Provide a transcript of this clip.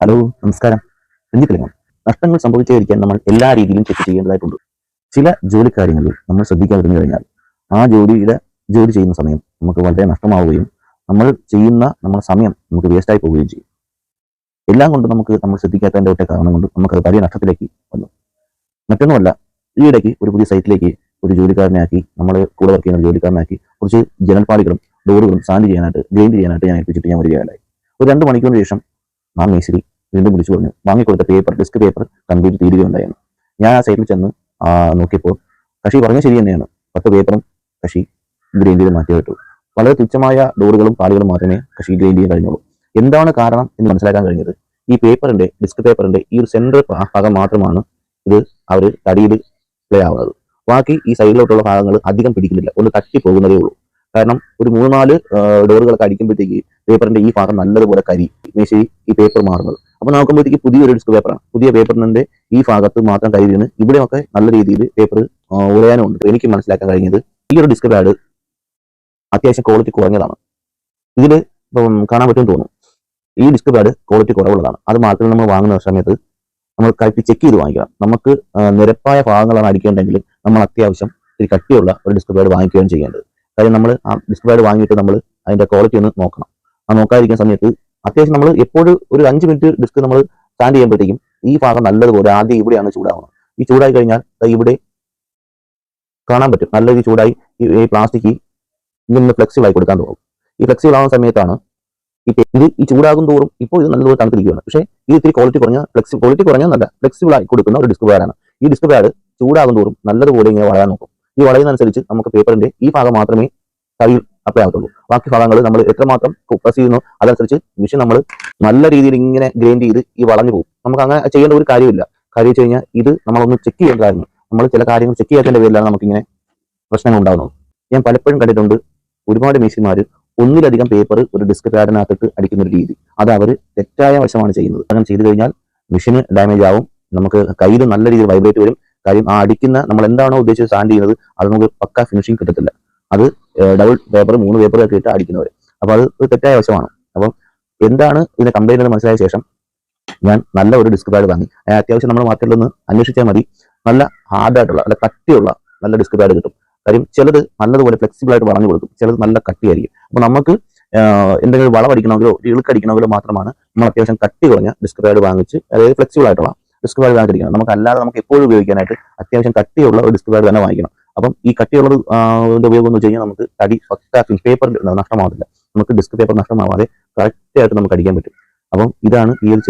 Hello, നമസ്കാരം. രഞ്ജിത്തിലിമോൻ. നഷ്ടങ്ങൾ സംഭവിക്കാതിരിക്കാൻ നമ്മൾ എല്ലാ രീതിയിലും ചെക്ക് ചെയ്യേണ്ടതായിട്ടുണ്ട്. ചില ജോലി കാര്യങ്ങളിൽ നമ്മൾ ശ്രദ്ധിക്കാതിരുന്നു കഴിഞ്ഞാൽ ആ ജോലി ചെയ്യുന്ന സമയം നമുക്ക് വളരെ നഷ്ടമാവുകയും നമ്മുടെ സമയം നമുക്ക് വേസ്റ്റായി പോവുകയും ചെയ്യും. എല്ലാം കൊണ്ട് നമ്മൾ ശ്രദ്ധിക്കാത്തതിൻ്റെ ഒറ്റ കാരണം കൊണ്ട് നമുക്കത് വലിയ നഷ്ടത്തിലേക്ക് വന്നു. മറ്റൊന്നുമല്ല, ഈയിടയ്ക്ക് ഒരു പുതിയ സൈറ്റിലേക്ക് ഒരു ജോലിക്കാരനാക്കി, നമ്മൾ കൂടെ വർക്ക് ചെയ്യുന്ന ഒരു ജോലിക്കാരനാക്കി കുറച്ച് ജനൽപ്പാളികളും ഡോറുകളും ഗ്രൈൻഡ് ചെയ്യാനായിട്ട് ഞാൻ ഏൽപ്പിച്ചിട്ട് ഞാൻ വരികയുണ്ടായി. ഒരു 2 മണിക്കൂറിന് ശേഷം ആ മേശിരി വീണ്ടും വിളിച്ചു പറഞ്ഞു, വാങ്ങിക്കൊടുത്ത ഡിസ്ക് പേപ്പർ കംപ്ലീറ്റ് തീരുകയുണ്ടായിരുന്നു. ഞാൻ ആ സൈറ്റിൽ ചെന്ന് നോക്കിയപ്പോൾ കക്ഷി പറഞ്ഞ ശരി തന്നെയാണ്. 10 പേപ്പറും കക്ഷി ഗ്രൈൻഡ് ചെയ്ത് മാറ്റി വിട്ടു. വളരെ തുച്ഛമായ ഡോറുകളും പാളികളും മാത്രമേ കക്ഷി ഗ്രൈൻഡ് ചെയ്യാൻ കഴിഞ്ഞുള്ളൂ. എന്താണ് കാരണം എന്ന് മനസ്സിലാക്കാൻ കഴിഞ്ഞത്, ഈ ഡിസ്ക് പേപ്പറിന്റെ ഈ ഒരു സെൻട്രൽ ഭാഗം മാത്രമാണ് ഇത് അവർ തടിയിൽ പ്ലേ ആവുന്നത്. ബാക്കി ഈ സൈഡിലോട്ടുള്ള ഭാഗങ്ങൾ അധികം പിടിക്കുന്നില്ല, ഒന്ന് തട്ടി പോകുന്നതേ ഉള്ളൂ. കാരണം ഒരു 3-4 ഡോറുകളൊക്കെ അടിക്കുമ്പോഴത്തേക്ക് പേപ്പറിന്റെ ഈ ഭാഗം നല്ലതുപോലെ മേശരി ഈ പേപ്പർ മാറുന്നത്. അപ്പൊ നോക്കുമ്പോഴത്തേക്ക് പുതിയൊരു ഡിസ്ക് പേപ്പറാണ്. പുതിയ പേപ്പറിന്റെ ഈ ഭാഗത്ത് മാത്രം കരി വീണ് ഇവിടെയൊക്കെ നല്ല രീതിയിൽ പേപ്പർ ഉറയാനുണ്ട്. എനിക്ക് മനസ്സിലാക്കാൻ കഴിഞ്ഞത് ഈ ഒരു ഡിസ്ക് പാഡ് അത്യാവശ്യം ക്വാളിറ്റി കുറഞ്ഞതാണ്. ഇതിൽ കാണാൻ പറ്റുമെന്ന് തോന്നുന്നു. ഈ ഡിസ്ക് പാഡ് ക്വാളിറ്റി കുറവുള്ളതാണ്. അത് മാർക്കറ്റിൽ നമ്മൾ വാങ്ങുന്ന സമയത്ത് നമ്മൾ കറക്റ്റ് ചെക്ക് ചെയ്ത് വാങ്ങിക്കണം. നമുക്ക് നിരപ്പായ ഭാഗങ്ങളാണ് അടിക്കേണ്ടെങ്കിൽ നമ്മൾ അത്യാവശ്യം ഒരു കട്ടിയുള്ള ഒരു ഡിസ്ക് പാഡ് വാങ്ങിക്കുകയാണ് ചെയ്യേണ്ടത്. കാര്യം നമ്മൾ ആ ഡിസ്ക് പാഡ് വാങ്ങിയിട്ട് നമ്മൾ അതിന്റെ ക്വാളിറ്റി ഒന്ന് നോക്കണം. ആ നോക്കാതിരിക്കുന്ന സമയത്ത് അത്യാവശ്യം നമ്മൾ എപ്പോഴും ഒരു 5 മിനിറ്റ് ഡിസ്ക് നമ്മൾ സ്റ്റാൻഡ് ചെയ്യുമ്പോഴത്തേക്കും ഈ ഭാഗം നല്ലതുപോലെ ആദ്യം ഇവിടെയാണ് ചൂടാവുന്നത്. ഈ ചൂടായി കഴിഞ്ഞാൽ ഇവിടെ കാണാൻ പറ്റും നല്ല രീതിയിൽ ചൂടായി ഈ പ്ലാസ്റ്റിക് ഇങ്ങനെ ഫ്ലെക്സിബിൾ ആയി കൊടുക്കാൻ തുടങ്ങും. ഈ ഫ്ലെക്സിബിൾ ആവുന്ന സമയത്താണ് ഈ ചൂടാകും തോറും ഇപ്പോൾ ഇത് നല്ലപോലെ തണുത്തിരിക്കുകയാണ്. പക്ഷേ ഇത് ഇത്തിരി ക്വാളിറ്റി കുറഞ്ഞല്ല, ഫ്ലെക്സിബിൾ ആയി കൊടുക്കുന്ന ഒരു ഡിസ്ക് പാഡാണ്. ഈ ഡിസ്ക് പാഡ് ചൂടാകും തോറും നല്ലതുപോലെ ഇങ്ങനെ വളയാൻ നോക്കും. ഈ വളയുന്നതനുസരിച്ച് നമുക്ക് പേപ്പറിന്റെ ഈ ഭാഗം മാത്രമേ തടിയിൽ അപ്ലൈ ആകത്തുള്ളൂ. ബാക്കി ഭാഗങ്ങൾ നമ്മൾ എത്രമാത്രം പ്രസ് ചെയ്യുന്നു അതനുസരിച്ച് മെഷീൻ നമ്മൾ നല്ല രീതിയിൽ ഇങ്ങനെ ഗ്രൈൻഡ് ചെയ്ത് ഈ വളഞ്ഞു പോകും. നമുക്ക് അങ്ങനെ ചെയ്യേണ്ട ഒരു കാര്യമില്ല. കാര്യം വെച്ച് കഴിഞ്ഞാൽ ഇത് നമ്മളൊന്ന് ചെക്ക് ചെയ്യേണ്ടതായിരുന്നു. നമ്മൾ ചില കാര്യങ്ങൾ ചെക്ക് ചെയ്യാത്തതിന്റെ പേരിലാണ് നമുക്കിങ്ങനെ പ്രശ്നങ്ങൾ ഉണ്ടാകുന്നത്. ഞാൻ പലപ്പോഴും കണ്ടിട്ടുണ്ട് ഒരുപാട് മെഷീന്മാർ ഒന്നിലധികം പേപ്പർ ഒരു ഡിസ്ക് പാഡിനകത്തിട്ട് അടിക്കുന്ന ഒരു രീതി. അത് അവർ തെറ്റായ വശമാണ് ചെയ്യുന്നത്. അങ്ങനെ ചെയ്തു കഴിഞ്ഞാൽ മെഷീന് ഡാമേജ് ആവും. നമുക്ക് കയ്യിൽ നല്ല രീതിയിൽ വൈബ്രേറ്റ് വരും. കാര്യം ആ അടിക്കുന്ന നമ്മൾ എന്താണോ ഉദ്ദേശിച്ച് സ്റ്റാൻഡ് ചെയ്യുന്നത് അത് നമുക്ക് പക്ക ഫിനിഷിങ് കിട്ടത്തില്ല. അത് ഡബിൾ പേപ്പർ 3 പേപ്പറൊക്കെ ഇട്ട് അടിക്കുന്നവർ. അപ്പോൾ അത് ഒരു തെറ്റായ വശമാണ്. അപ്പം എന്താണ് ഇതിന്റെ കംപ്ലൈന്റ് എന്ന് മനസ്സിലായ ശേഷം ഞാൻ നല്ല ഒരു ഡിസ്ക് പാഡ് വാങ്ങി. അത്യാവശ്യം നമ്മൾ മാർക്കറ്റിൽ നിന്ന് അന്വേഷിച്ചാൽ മതി. നല്ല ഹാർഡായിട്ടുള്ള നല്ല കട്ടിയുള്ള നല്ല ഡിസ്ക് പാഡ് കിട്ടും. കാര്യം ചിലത് നല്ലതുപോലെ ഫ്ലെക്സിബിൾ ആയിട്ട് വളഞ്ഞു കൊടുക്കും, ചിലത് നല്ല കട്ടിയായിരിക്കും. അപ്പൊ നമുക്ക് എന്തെങ്കിലും വളമടിക്കണമെങ്കിലോ ഇളുക്കടിക്കണമെങ്കിലോ മാത്രമാണ് നമ്മൾ അത്യാവശ്യം കട്ടി കുറഞ്ഞ ഡിസ്ക് പാഡ് വാങ്ങിച്ച്, അതായത് ഫ്ലെക്സിബിൾ ആയിട്ടുള്ള ഡിസ്ക് പാഡ് വാങ്ങിച്ചിരിക്കണം. നമുക്ക് എപ്പോഴും ഉപയോഗിക്കാനായിട്ട് അത്യാവശ്യം കട്ടിയുള്ള ഒരു ഡിസ്ക് പാഡ് തന്നെ വാങ്ങിക്കണം. അപ്പം ഈ കട്ടിയുള്ളത് ഉപയോഗം എന്ന് വെച്ച് കഴിഞ്ഞാൽ നമുക്ക് പേപ്പർ നഷ്ടമാവില്ല. നമുക്ക് ഡിസ്ക് പേപ്പർ നഷ്ടമാവാതെ കറക്റ്റ് ആയിട്ട് നമുക്ക് അടിക്കാൻ പറ്റും. അപ്പം ഇതാണ് ഈ ഒരു